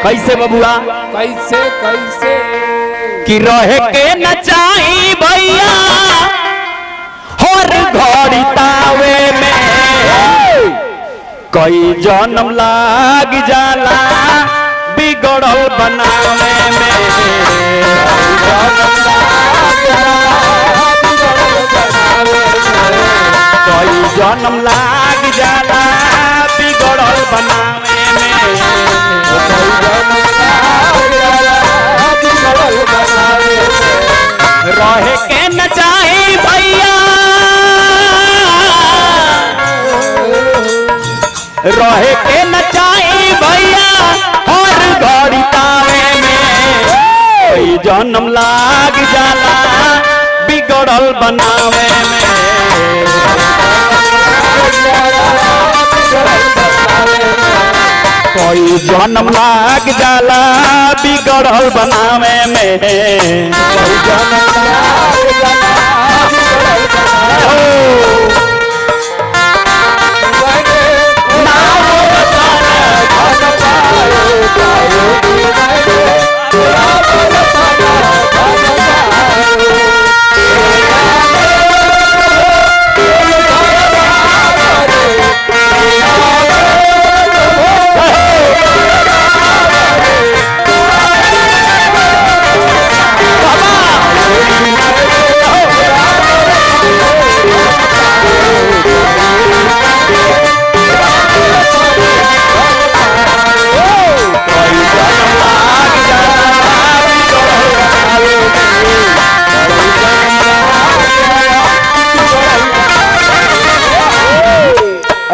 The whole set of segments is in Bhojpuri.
कैसे बबुआ कैसे कैसे कि रहे के न चाही भैया हर घड़ी तावे में कई जन्म लाग जाला बिगड़ल बनावे में कई जन्म लाग जाला बिगड़ल बनावे रहे के न चाही भैया रहे के न चाही भैया हर घड़ी तावे में कोई जन्म लाग जाला बिगड़ल बनावे में कोई जन्म लाग जाला बिगड़ल बनावे में कोई जन्म लाग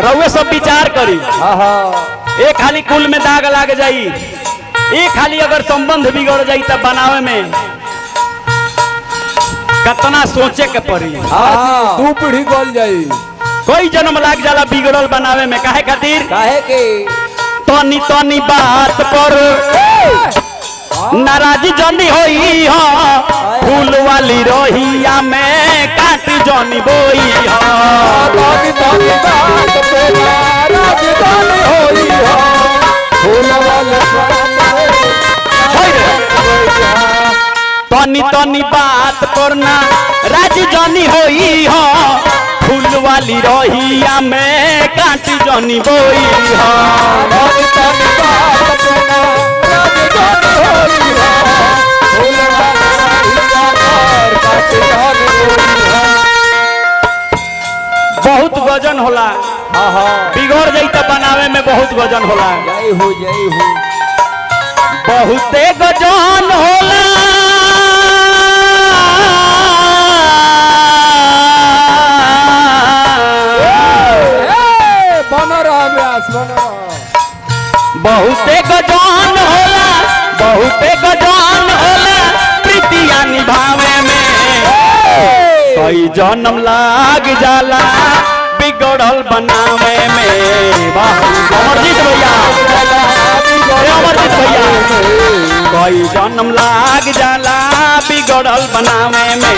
रउए सब विचार करी एक खाली कुल में दाग लाग जाई एक खाली अगर संबंध बिगड़ जाई तब बनावे में कितना सोचे के पड़ी। तू पीढ़ी गोल जाई कोई जन्म लाग जाला बिगड़ल बनावे में काहे खातिर काहे के तनी तनी बात पर नाराजी जनी होई हो फूल वाली रोहिया में काट जनी बोई हो तनी तनी बात पे नाराजी जनी होई हो फूल वाली तनी तनी बात पर नाराजी जनी होई हो फूल वाली रोहिया में काट जनी बोई हो तनी तनी बात पे नाराजी जनी होई बहुत वजन होला बिगड़ जाई तो बनावे में बहुत वजन होला जय हो बहुते वजन होला बहुते गजान होला बहुते गजान होला प्रीतिया निभावे में कई जन्म लाग जाला बिगड़ल बनावे में। वाह अमरजीत भैया अमरजीत भैया कई जन्म लाग जाला बिगड़ल बनावे में।